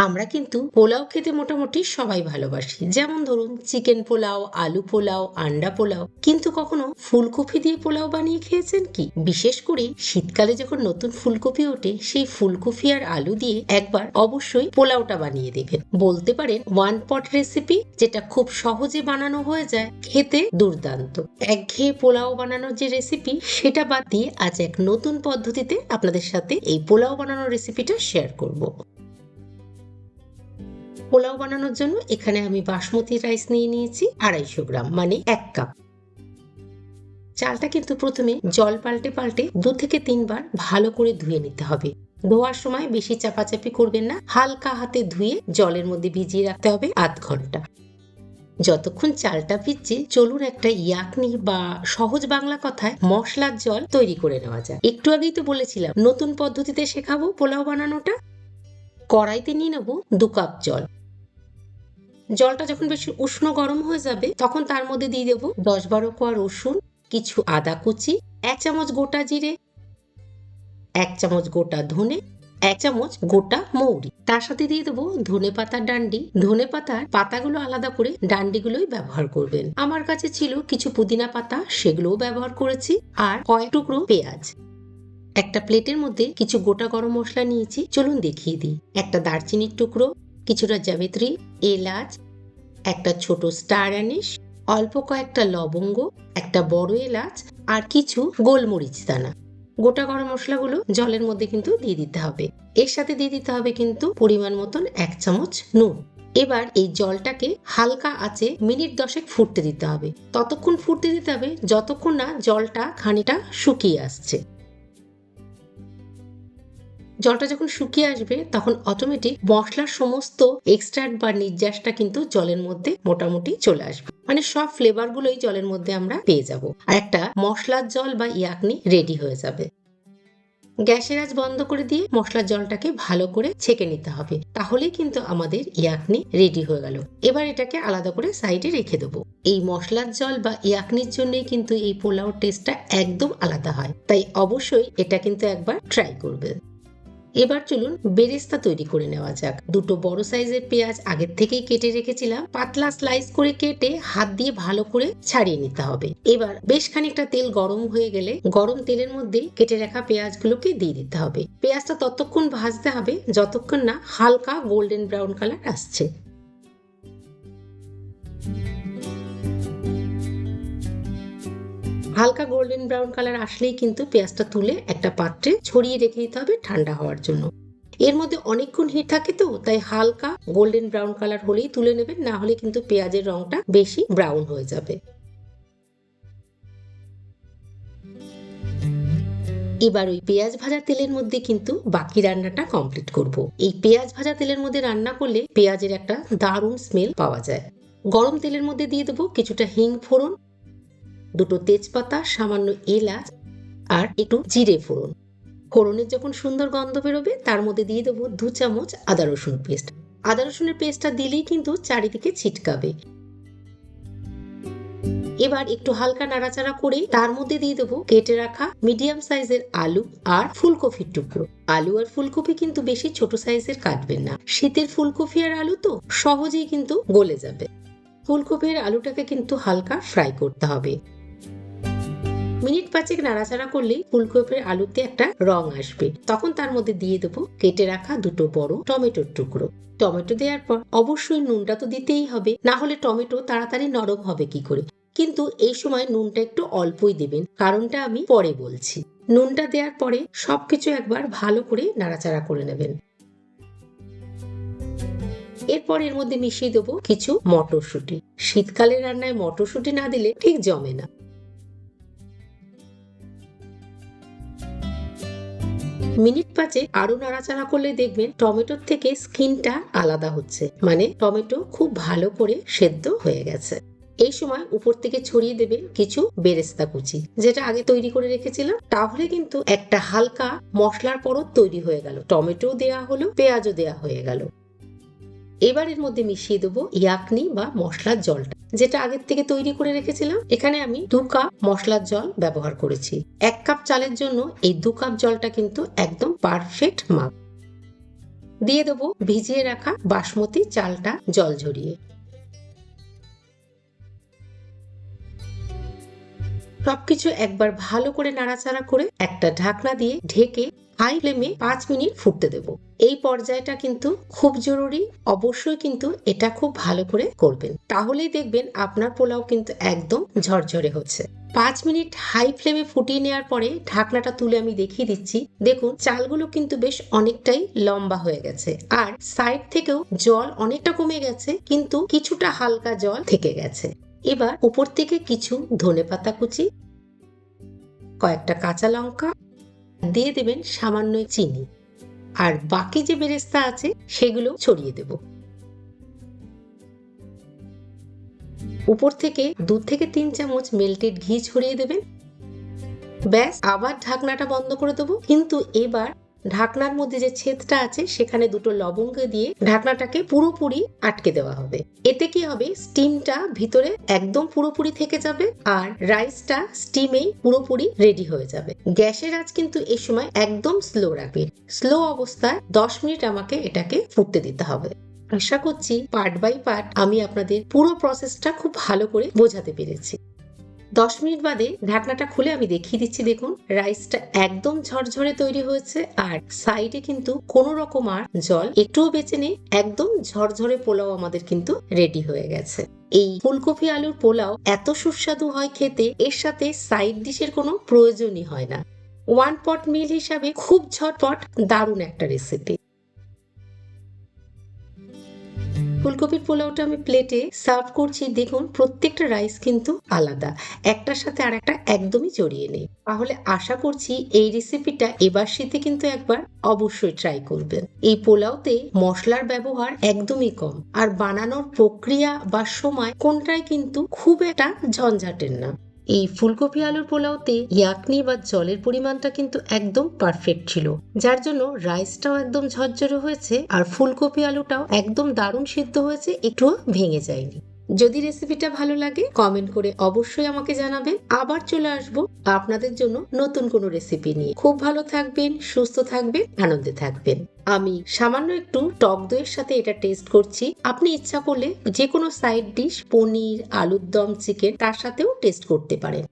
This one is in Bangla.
আমরা কিন্তু পোলাও খেতে মোটামুটি সবাই ভালোবাসি, যেমন ধরুন চিকেন পোলাও, আলু পোলাও, আন্ডা পোলাও। কিন্তু কখনো ফুলকপি দিয়ে পোলাও বানিয়ে খেয়েছেন কি? বিশেষ করে শীতকালে যখন নতুন ফুলকপি ওঠে, সেই ফুলকপি আর আলু দিয়ে একবার অবশ্যই পোলাওটা বানিয়ে দেবেন। বলতে পারেন ওয়ান পট রেসিপি, যেটা খুব সহজে বানানো হয়ে যায়, খেতে দুর্দান্ত। একঘেয়ে পোলাও বানানোর যে রেসিপি, সেটা বাদ দিয়ে আজ এক নতুন পদ্ধতিতে আপনাদের সাথে এই পোলাও বানানোর রেসিপিটা শেয়ার করব। পোলাও বানানোর জন্য এখানে আমি বাসমতি রাইস নিয়ে নিয়েছি 250 গ্রাম, মানে 1 কাপ। চালটা কিন্তু প্রথমে জল পাল্টে পাল্টে 2 থেকে 3 বার ভালো করে ধুয়ে নিতে হবে। ধোয়ার সময় বেশি চাপাচাপি করবেন না, হালকা হাতে ধুয়ে জলের মধ্যে ভিজিয়ে রাখতে হবে আধ ঘন্টা। যতক্ষণ চালটা ভিজছে, চলুন একটা ইয়াকনি বা সহজ বাংলা কথায় মশলার জল তৈরি করে নেওয়া যায়। একটু আগেই তো বলেছিলাম নতুন পদ্ধতিতে শেখাবো পোলাও বানানোটা। কড়াইতে নিয়ে নেবো 2 কাপ জল। জলটা যখন বেশি উষ্ণ গরম হয়ে যাবে, তখন তার মধ্যে দিয়ে দেবো 10-12 কোয়া রসুন, কিছু আদা কুচি, 1 চামচ গোটা জিরে, 1 চামচ গোটা ধনে, 1 চামচ গোটা মৌরি। তার সাথে দিয়ে দেবো ধনে পাতার ডান্ডি। ধনে পাতার পাতাগুলো আলাদা করে ডান্ডিগুলোই ব্যবহার করবেন। আমার কাছে ছিল কিছু পুদিনা পাতা, সেগুলোও ব্যবহার করেছি। আর কয়েক টুকরো পেঁয়াজ। একটা প্লেটের মধ্যে কিছু গোটা গরম মশলা নিয়েছি, চলুন দেখিয়ে দিই। একটা দারচিনির টুকরো, কিছুটা জাবিত্রী, এলাচ, একটা ছোট স্টার অ্যানিশ, অল্প কয়েকটা লবঙ্গ, একটা বড় এলাচ, আর কিছু গোলমরিচ দানা। গোটা গরম মশলাগুলো জলের মধ্যে কিন্তু দিয়ে দিতে হবে। এর সাথে দিয়ে দিতে হবে কিন্তু পরিমাণ মতন 1 চামচ নুন। এবার এই জলটাকে হালকা আঁচে মিনিট 10 ফুটতে দিতে হবে। ততক্ষণ ফুটতে দিতে হবে যতক্ষণ না জলটা খানিকটা শুকিয়ে আসছে। জলটা যখন শুকিয়ে আসবে, তখন অটোমেটিক মশলার সমস্ত এক্সট্রাক্ট বা নির্যাসটা কিন্তু জলের মধ্যে মোটামুটি চলে আসবে, মানে সব ফ্লেভার গুলোই জলের মধ্যে আমরা পেয়ে যাব। আর একটা মশলার জল বা ইয়াকনি রেডি হয়ে যাবে। গ্যাসের আঁচ বন্ধ করে দিয়ে মশলার জলটাকে ভালো করে ছেঁকে নিতে হবে, তাহলেই কিন্তু আমাদের ইয়াকনি রেডি হয়ে গেল। এবার এটাকে আলাদা করে সাইডে রেখে দেবো। এই মশলার জল বা ইয়াকনির জন্যই কিন্তু এই পোলাও টেস্টটা একদম আলাদা হয়, তাই অবশ্যই এটা কিন্তু একবার ট্রাই করবে। এবার চলুন বেরেস্তা তৈরি করে নেওয়া যাক। 2 বড় সাইজের পেঁয়াজ আগের থেকেই কেটে রেখেছিলাম, পাতলা স্লাইস করে কেটে হাত দিয়ে ভালো করে ছাড়িয়ে নিতে হবে। এবার বেশ খানিকটা তেল গরম হয়ে গেলে গরম তেলের মধ্যে কেটে রাখা পেঁয়াজগুলোকে দিয়ে দিতে হবে। পেঁয়াজটা ততক্ষণ ভাজতে হবে যতক্ষণ না হালকা গোল্ডেন ব্রাউন কালার আসছে। হালকা গোল্ডেন ব্রাউন কালার আসলেই কিন্তু পেঁয়াজটা তুলে একটা পাত্রে ছড়িয়ে রেখে দিতে হবে ঠান্ডা হওয়ার জন্য। এর মধ্যে অনেকক্ষণ হিট থাকে তো, তাই হালকা গোল্ডেন ব্রাউন কালার হলেই তুলে নেবেন, না হলে কিন্তু পেঁয়াজের রংটা বেশি ব্রাউন হয়ে যাবে। এবার ওই পেঁয়াজ ভাজা তেলের মধ্যে কিন্তু বাকি রান্নাটা কমপ্লিট করব। এই পেঁয়াজ ভাজা তেলের মধ্যে রান্না করলে পেঁয়াজের একটা দারুণ স্মেল পাওয়া যায়। গরম তেলের মধ্যে দিয়ে দেবো কিছুটা হিং ফোড়ন, 2 তেজপাতা, সামান্য এলাচ, আর একটু জিরে ফোড়ন। ফোড়নের যখন সুন্দর গন্ধ বেরোবে, তার মধ্যে দিয়ে দেবো 2 চামচ আদা রসুন পেস্ট। আদা রসুনের পেস্টটা দিলেই কিন্তু চারিদিকে ছিটকাবে। এবার একটু হালকা নাড়াচাড়া করে তার মধ্যে দিয়ে দেবো কেটে রাখা মিডিয়াম সাইজের আলু আর ফুলকপির টুকরো। আলু আর ফুলকপি কিন্তু বেশি ছোট সাইজের কাটবেন না, শীতের ফুলকপি আর আলু তো সহজেই কিন্তু গলে যাবে। ফুলকপি আর আলুটাকে কিন্তু হালকা ফ্রাই করতে হবে। মিনিট 5 নাড়াচাড়া করলেই ফুলকপির আলুতে একটা রং আসবে। তখন তার মধ্যে দিয়ে দেবো কেটে রাখা 2 বড় টমেটোর টুকরো। টমেটো দেওয়ার পর অবশ্যই নুনটা তো দিতেই হবে, না হলে টমেটো তাড়াতাড়ি নরম হবে কি করে। কিন্তু এই সময় নুনটা একটু অল্পই দেবেন, কারণটা আমি পরে বলছি। নুনটা দেওয়ার পরে সবকিছু একবার ভালো করে নাড়াচাড়া করে নেবেন। এরপর এর মধ্যে মিশিয়ে দেবো কিছু মটরশুঁটি। শীতকালের রান্নায় মটরশুঁটি না দিলে ঠিক জমে না। মিনিট 5 আরো নাড়াচাড়া করলে দেখবেন টমেটোর থেকে স্কিনটা আলাদা হচ্ছে, মানে টমেটো খুব ভালো করে সেদ্ধ হয়ে গেছে। এই সময় উপর থেকে ছড়িয়ে দেবেন কিছু বেরেস্তা কুচি, যেটা আগে তৈরি করে রেখেছিলাম। তাহলে কিন্তু একটা হালকা মশলার পরত তৈরি হয়ে গেল। টমেটো দেয়া হলো, পেঁয়াজও দেয়া হয়ে গেল। এবার এর মধ্যে মিশিয়ে দেবো ইয়াকনি বা মশলার জলটা, যেটা আগের থেকে তৈরি করে রেখেছিলাম। এখানে আমি 2 কাপ মশলার জল ব্যবহার করেছি। 1 কাপ চালের জন্য এই 2 কাপ জলটা কিন্তু একদম পারফেক্ট মাপ। দিয়ে দেবো ভিজিয়ে রাখা বাসমতি চালটা জল ঝরিয়ে। সবকিছু একবার ভালো করে নাড়াচাড়া করে একটা ঢাকনা দিয়ে ঢেকে হাই ফ্লেমে 5 মিনিট ফুটতে দেব। এই পর্যায়টা কিন্তু খুব জরুরি, অবশ্যই কিন্তু এটা খুব ভালো করে করবেন, তাহলেই দেখবেন আপনার পোলাও কিন্তু একদম ঝরঝরে হচ্ছে। 5 মিনিট হাই ফ্লেমে ফুটিয়ে নেওয়ার পরে ঢাকনাটা তুলে আমি দেখিয়ে দিচ্ছি। দেখুন চালগুলো কিন্তু বেশ অনেকটাই লম্বা হয়ে গেছে, আর সাইড থেকেও জল অনেকটা কমে গেছে, কিন্তু কিছুটা হালকা জল থেকে গেছে। এবার উপর থেকে কিছু ধনেপাতা কুচি, কয়েকটা কাঁচা লঙ্কা দিয়ে দেবেন, সামান্য চিনি, আর বাকি যে বেরেস্তা আছে সেগুলো ছড়িয়ে দেব। উপর থেকে 2 থেকে 3 চামচ মেল্টেড ঘি ছড়িয়ে দেবেন। ব্যাস, আবার ঢাকনাটা বন্ধ করে দেবো। কিন্তু এবার ঢাকনার মধ্যে যে ছেদটা আছে সেখানে 2টো লবঙ্গ দিয়ে ঢাকনাটাকে পুরোপুরি আটকে দেওয়া হবে। এতে কি হবে, স্টিমটা ভিতরে একদম পুরোপুরি থেকে যাবে, আর রাইসটা স্টিমেই পুরোপুরি রেডি হয়ে যাবে। গ্যাসের আঁচ কিন্তু এই সময় একদম স্লো রাখবেন। স্লো অবস্থায় 10 মিনিট আমাকে এটাকে ফুটতে দিতে হবে। আশা করছি পার্ট বাই পার্ট আমি আপনাদের পুরো প্রসেসটা খুব ভালো করে বোঝাতে পেরেছি। 10 মিনিট বাদে ঢাকনাটা খুলে আমি দেখিয়ে দিচ্ছি। দেখুন রাইসটা একদম ঝরঝরে তৈরি হয়েছে, আর সাইডে কিন্তু কোনো রকম আর জল একটুও বেঁচে নেই। একদম ঝরঝরে পোলাও আমাদের কিন্তু রেডি হয়ে গেছে। এই ফুলকপি আলুর পোলাও এত সুস্বাদু হয় খেতে, এর সাথে সাইড ডিশের কোনো প্রয়োজনই হয় না। 1 পট মিল হিসাবে খুব ঝটপট দারুণ একটা রেসিপি। ফুলকপির পোলাওটা আমি প্লেটে সার্ভ করছি। দেখুন প্রত্যেকটা রাইস কিন্তু আলাদা, একটার সাথে আর একটা একদমই জড়িয়ে নেই। তাহলে আশা করছি এই রেসিপিটা এবার শীতে কিন্তু একবার অবশ্যই ট্রাই করবেন। এই পোলাওতে মশলার ব্যবহার একদমই কম, আর বানানোর প্রক্রিয়া বা সময় কোনটাই কিন্তু খুব একটা ঝঞ্ঝাটের না। এই ফুলকপি আলুর পোলাওতে ইয়াকনি বা জলের পরিমাণটা কিন্তু একদম পারফেক্ট ছিল, যার জন্য রাইসটাও একদম ঝরঝরে হয়েছে, আর ফুলকপি আলুটাও একদম দারুণ সিদ্ধ হয়েছে, একটুও ভেঙে যায়নি। যদি রেসিপিটা ভালো লাগে কমেন্ট করে অবশ্যই আমাকে জানাবেন। আবার চলে আসবো আপনাদের জন্য নতুন কোনো রেসিপি নিয়ে। খুব ভালো থাকবেন, সুস্থ থাকবেন, আনন্দে থাকবেন। আমি সামান্য একটু টক দইয়ের সাথে এটা টেস্ট করছি। আপনি ইচ্ছা করলে যে কোনো সাইড ডিশ, পনির, আলুর দম, চিকেন তার সাথেও টেস্ট করতে পারেন।